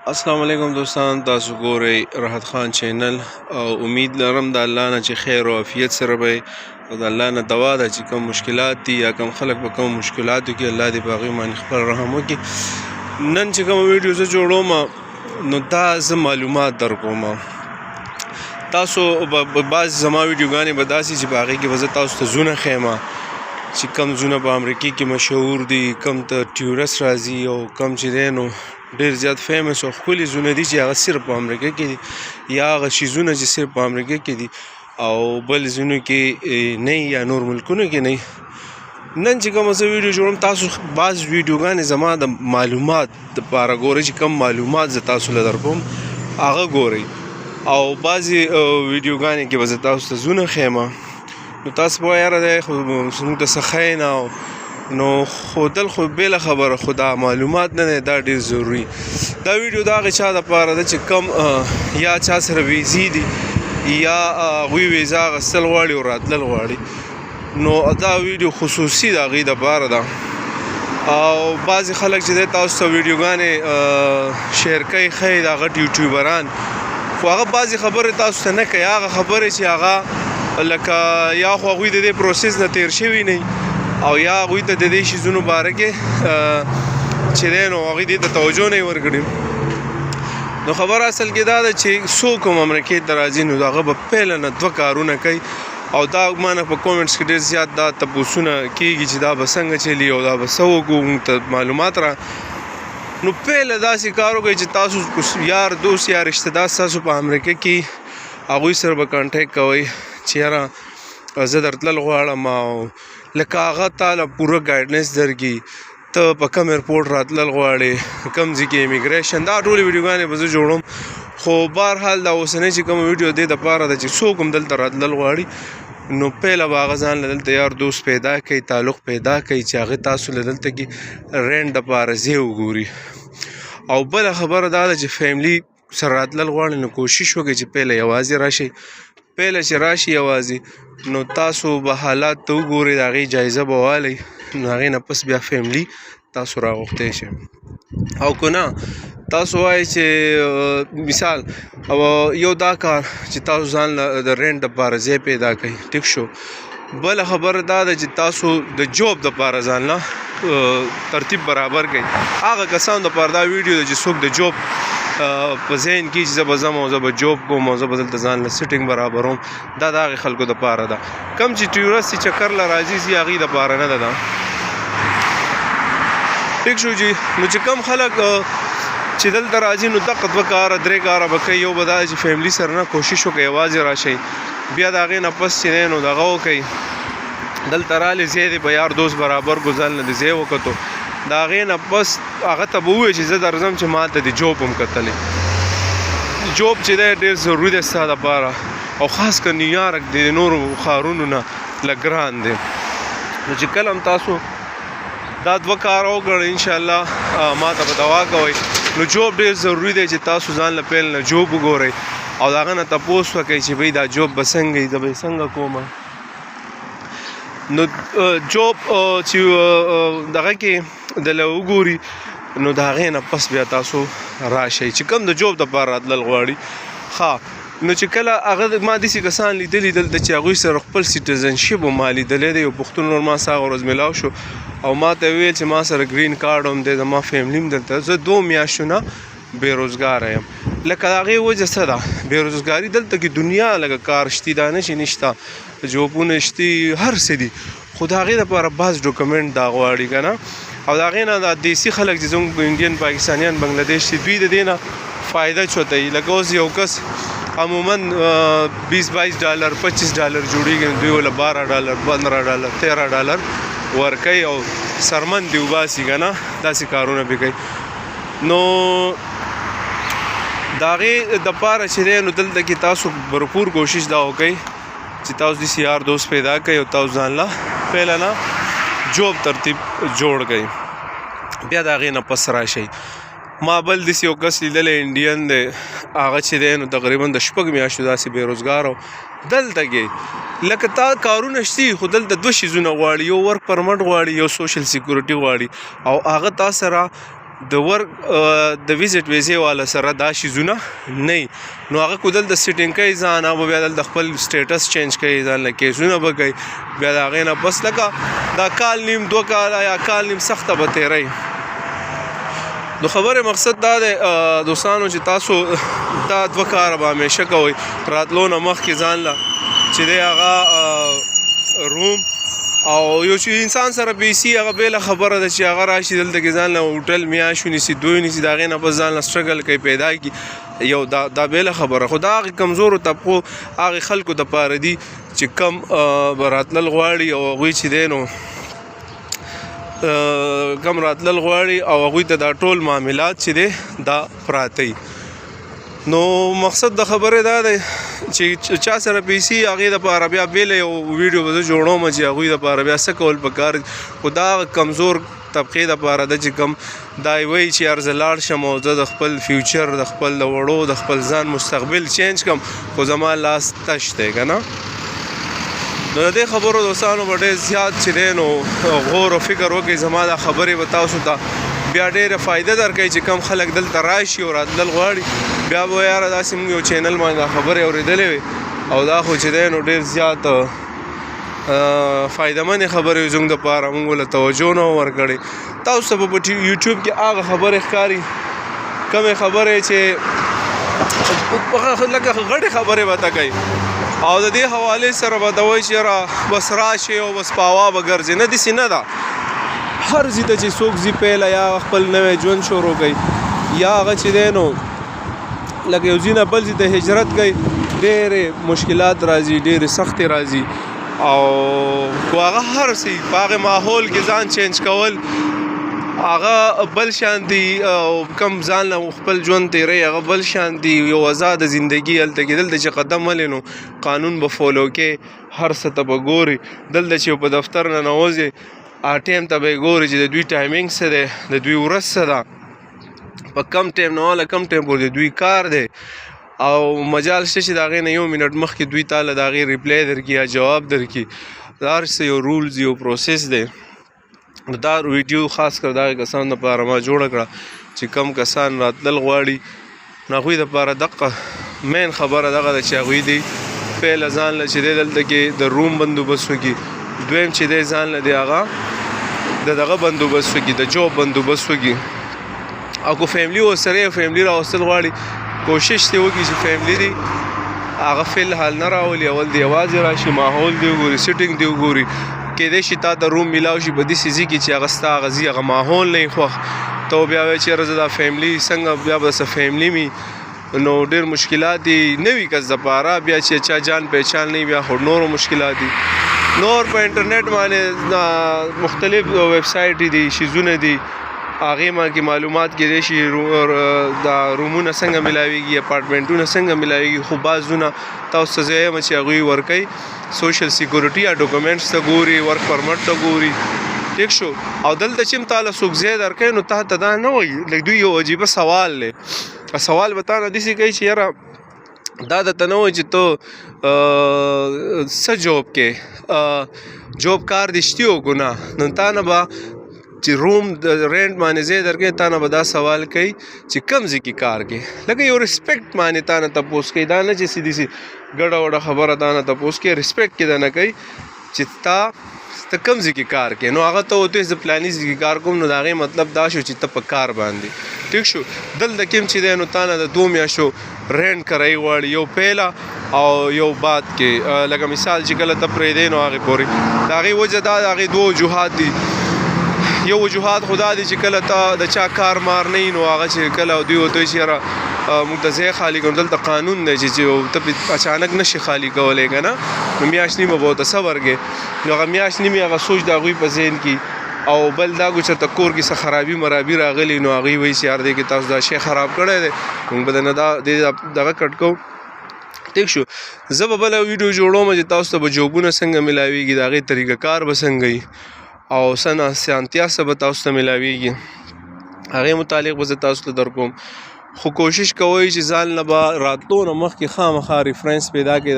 السلام علیکم دوستان، تاسو ګورئ راحت خان چینل او امید لرم د الله نه چې خیر او عافیت سره به او د الله نه دوا ده چې کوم مشکلات دي یا کوم خلک په کوم مشکلاتو کې الله دې په هغوی باندې خپل رحم وکړي. نن چې کوم ویډیو زه جوړوم نو دا زه معلومات درکوم. تاسو بعض زما ویډیوګانې به داسې چې په هغې کې به زه تاسو ته زونه ښیم چې کوم زونه په امریکې کې مشهور دي، کوم ته ټیورست راځي او کوم چې دی نو ډېر زیات فیمس او ښکلي زونه دي چې هغه صرف په امریکا کې دي، یا هغه شیزونه چې صرف په امریکا کې دي او بل ځینو کې نه یا نور ملکونو کې نه. نن چې کومه زه ویډیو جوړوم تاسو بعض ویډیوګانې زما د معلومات دپاره ګورئ چې کوم معلومات زه تاسو له درکوم هغه ګورئ، او بعضې ویډیوګانې کې به زه تاسو ته زونه ښیم نو تاسو به وایئ یاره دی خو زموږ ته څه ښیي نه نو ښودل خو بېله خبره، خو دا معلومات نه دی، دا ډېر ضروري. دا ویډیو د هغې چا دپاره ده چې کم یا چا سره ویزې دي یا هغوی ویزه اخیستل غواړي او راتلل غواړي، نو دا ویډیو خصوصي د هغوی دپاره ده. او بعضې خلک چې دی تاسو ته ویډیوګانې شیر کوي ښیي د غټ یوټیوبران، خو هغه بعضې خبرې تاسو ته نه کوي، هغه خبرې چې هغه لکه یا خو هغوی د دې پروسس نه تیر شوي نه او یا هغوی ته د دې شیزونو باره کې چې دی نو هغوی دې ته توجه نه وي ورکړې. نو خبره اصل کې دا ده چې څوک هم امریکې ته راځي نو د هغه به پیله نه 2 کارونه کوي، او دا ما نه په کومنټس کې ډېر زیات دا تپوسونه کېږي چې دا به څنګه چلي او دا به څه وکړو، موږ ته معلومات را. نو پیله داسې کار وکړئ چې تاسو یار دوست یا رشته دار ستاسو په امریکا کې هغوی سره به کانټیکټ کوئ چې یاره زه درتلل غواړم او لکه هغه تاله پوره ګایډنس درکړي ته په کوم ایرپورټ راتلل غواړې، کوم ځای کې امیګریشن، دا ټولې ویډیوګانې به زه جوړوم. خو بهرحال دا اوسنۍ چې کومه ویډیو دې دپاره ده چې څوک هم دلته راتلل غواړي نو پیله به هغه ځان له دلته یار دوست پیدا کوي، تعلق پیدا کوي چې هغه تاسو له دلته کې رینټ دپاره ځای وګوري. او بله خبره دا ده چې فیملي سره راتلل غواړي نو کوشش وکړئ چې پیله یوازې راشئ. پیله چې راشي یوازې نو تاسو به حالات ته وګورئ، د هغې جایزه به والئ، نو هغې نه پس بیا فیملي تاسو راغوښتی شئ. او که نه تاسو وایئ چې مثال یو دا کار چې تاسو ځان له د رینټ دپاره ځای پیدا کړئ، ټیک شو. بله خبره دا ده چې تاسو د جوب دپاره ځان له ترتیب برابر کړئ. هغه کسانو دپاره دا ویډیو ده چې څوک د جوب په ذهن کې چې زه به ځم او زه به جوب کوم او زه به دلته ځان له سیټینګ برابروم، دا د هغې خلکو دپاره ده. کم چې ټیورست چکر له راځي ځي هغې دپاره نه ده دا، ټیک شو جي. نو چې کم خلک چې دلته راځي نو دغه 2 کاره 3 کاره به کوي. یو به دا چې فیملي سره نه کوشش وکړئ یوازې راشئ، بیا د هغې نه پس چې دی نو دغه وکړئ دلته رالې ځای دی به یار دوست برابر کو ځان له د ځای وکتو، د هغې نه پس هغه ته به ووایي چې زه درځم چې ما ته د جوب هم کتلی. جوب چې دی ډېر ضروري دی ستا دپاره، او خاص کر نیویارک د نورو ښارونو نه لږ ګران دی. نو چې کله هم تاسو دا 2 کاره وکړئ انشاءالله ما ته به دوا کوئ. نو جوب ډېر ضروري دی چې تاسو ځان له پیل نه جوب وګورئ او د هغه نه تپوس وکړئ چې بھئی دا جوب به څنګه وي، زه به یې څنګه کومه. نو جوب چې دغه کې دله وګوري نو د هغې نه پس بیا تاسو راشئ چې کوم د جوب دپاره راتلل غواړي. نو چې کله هغه ما داسې کسان لیدلي دلته چې هغوی سره خپل سیټیزنشپ هم ما لیدلی دی، یو پښتون نور ما سره هغه ورځ میلاو شو او ما ته ویل چې ما سره ګرین کارډ هم دی، زما فیملي هم دلته، زه 2 میاشتو نه بېروزګاره یم. لکه د هغې وجه څه ده، بېروزګاري دلته کې دنیا لکه کار شتي دا نه چې نشته، جوبونه شتي هر څه دي، خو د هغې دپاره بعض ډاکومنټ دا غواړي که نه. او د هغې نه دا دیسي خلک چې زموږ انډین پاکستانیان بنګلادیش چې دوی د دې نه فایده چوتوي. لکه اوس یو کس عموما $20-22 $25 جوړېږي نو دوی وله $12 $15 $13 ورکوي او سرمن دې وباسي که نه، داسې کارونه پرې کوي. نو د هغې دپاره چې دی نو دلته کې تاسو بھرپور کوشش دا وکئ چې تاسو داسې یار دوست پیدا کړئ او تاسو ځان له پیله نه جوب ترتیب جوړ کړئ، بیا د هغې نه پس راشئ. ما بل داسې یو کس لیدلی انډین دی، هغه چې دی نو تقریبا د 6 میاشتو داسې بېروزګار و. دلته کې لکه تا کارونه شتي خو دلته 2 شیزونه غواړي، یو ورک پرمټ غواړي، یو سوشل سیکورټي غواړي، او هغه تا سره د ورک د ویزټ ویزې والا سره دا شیزونه نه نو هغه کو دلته سیټینګ کوي ځان او بیا دلته خپل سټیټس چینج کوي ځان له کیسونه به کوي بیا د هغې نه بس لکه دا کال نیم 2 کاله یا کال نیم سخته به تیری نو خبره مقصد دا دی دوستانو چې تاسو دا 2 کاره به همیشه کوئ راتلو نه مخکې ځان له چې دی هغه روم او یو چې انسان سره پیسي هغه بېله خبره ده چې هغه راشي دلته کې ځان له هوټل میاشت ونیسي 2 ونیسي د هغې نه بس ځان له سټرګل کوي پیدا کړي یو دا بېله خبره خو دا هغې کمزورو طبقو هغې خلکو دپاره دي چې کم به راتلل غواړي او هغوی چې دی نو کم راتلل غواړي او هغوی ته دا ټول معاملات چې دی دا پراته نو مقصد د خبرې دا دی چې چا سره پیسي هغې دپاره بیا بېله یو ویډیو به زه جوړوم چې هغوی دپاره بیا څه کول پکار خو دا کمزور طبقې دپاره ده چې کم دا یې وایي چې یار زه لاړ شم او زه د خپل فیوچر د خپل د وړو د خپل ځان مستقبل چینج کم خو زما لاس تش دی که نه نو د دې خبرو دوستانو به ډېر زیات چې دی نو غور او فکر وکړئ زما دا خبرې به تاسو ته بیا ډېره فایده درکوي چې کم خلک دلته راشي او راتلل غواړي بیا به یاره داسې مونږ یو چینل باندې دا خبرې اورېدلې وې او دا خو چې دی نو ډېر زیات فایدهمنې خبرې وې زموږ دپاره مونږ له توجه نه ورکړې تاسو ته به په یوټیوب کې هغه خبرې ښکاري کمې خبرې چې لکه غټې خبرې به ته کوي او د دې حوالې سره به ته وایي چې یاره بس راشئ او بس په هوا به ګرځې نه داسې نه ده هر ځای ته چې څوک ځي پیله یا خپل نوی ژوند شروع کوي یا هغه چې دی نو لکه یو ځای نه بل ځای ته هجرت کوي ډېرې مشکلات راځي ډېرې سختې راځي او خو هغه هر څه په هغې ماحول کې ځان چینج کول هغه بل شان دي او کم ځان له خپل ژوند تیری هغه بل شان دي یو آزاده زندګي هلته کې دلته چې قدم ولې نو قانون به فالو کې هر څه ته به ګوري دلته چې په دفتر نه نوځې ټایم ته به یې ګوري چې د دوی ټایمینګ څه دی د دوی ورځ څه ده په کم ټایم نه والا کم ټایم پورې د دوی کار دی او مجال شته چې د هغې نه 1 منټ مخکې دوی تاله د هغې ریپلی درکړي یا جواب درکړي دا هر څه یو رولز یو پروسس دی دا ویډیو خاص کر د هغې کسانو دپاره ما جوړه کړه چې کم کسان راتلل غواړي نو هغوی دپاره دقه مین خبره دغه ده چې هغوی دی پیله ځان له چې دی دلته کې د روم بندوبست وکړي دویم چې دی ځان له دی هغه د دغه بندوبست وکړي د جوب بندوبست وکړي او که فیملی ورسره یو فیملی راوستل غواړي کوشش دې وکړي چې فیملی دی هغه فی الحال نه راولي اول دی یوازې راشي ماحول دی وګوري سیټینګ دی وګوري کیدای شي تا ته روم میلاو شي په داسې ځای کې چې هغه ستا هغه ځي هغه ماحول نه وي خوښ ته بیا وایې چې یاره زه دا فیملی څنګه بیا به څه فیملی مي نو ډېر مشکلات دي نوي کس دپاره بیا چې چا جان پہچان نه بیا خو نورو مشکلات دي نور په انټرنیټ باندې مختلف ویب سایټ دي شیزونه دي هغې ما کې معلومات کیدای شي دا رومونه څنګه میلاویږي اپارټمنټونه څنګه میلاویږي خو بعضونه تاسو ته زه یم چې هغوی ورکوي سوشل سیکورټي یا ډاکومنټس ته ګوري ورک پرمټ ته ګوري ټیک شو او دلته چې هم تاله څوک ځای درکوي نو تا ته دا نه وایي لکه دوی یو عجیبه سوال دی سوال به تا نه داسې کوي چې یاره دا درته نه وایي چې ته څه جوب کې جوب کار دې شتي وکړو نه نو تا نه به چې روم د رینټ باندې ځای درکوي تا نه به دا سوال کوي چې کم ځای کې کار کوي لکه یو ریسپیکټ باندې تا نه تپوس کوي دا نه چې سیدي سي ګډه وډه خبره تا نه تپوس کوي ریسپیکټ کې دا نه کوي چې ته کم ځای کې کار کوي نو هغه ته وته زه پلاني ځای کې کار کوم نو د هغې مطلب دا شو چې ته په کار باندې ټیک شو دلته کې هم چې دی نو تا نه د 2 میاشتو رینټ کرایي غواړي یو پیله او یو بعد کې لکه مثال چې کله ته پرېږدی نو هغې پورې د هغې وجه دا د هغې 2 وجوهات دي یو وجوهات خدا دی چې کله ته د چا کار مار نه نو هغه چې کله دوی ورته وایي چې یاره موږ ته ځای خالي کوم دلته قانون دی چې ته اچانک نشي خالي کولی که نه نو میاشت نیمه به ورته صبر کې نو هغه میاشت نیمې هغه سوچ د هغوی په ذهن کې او بل دا ګو چېرته کور کې څه خرابي مرابي راغلي نو هغوی وایي چې یار دی کې تاسو دا شی خراب کړی دی موږ به نه دغه کټ کوو ټیک شو زه به بله ویډیو جوړوم چې تاسو ته به جوبونه څنګه میلاویږي د هغې طریقه کار به څنګه وي او څه اسانتیا څه به تاسو ته میلاویږي هغې متعلق به زه تاسو ته در کوم خو کوشش کوئ چې ځان نه به راتلو نه مخکې خامخا ریفرنس پیدا کړئ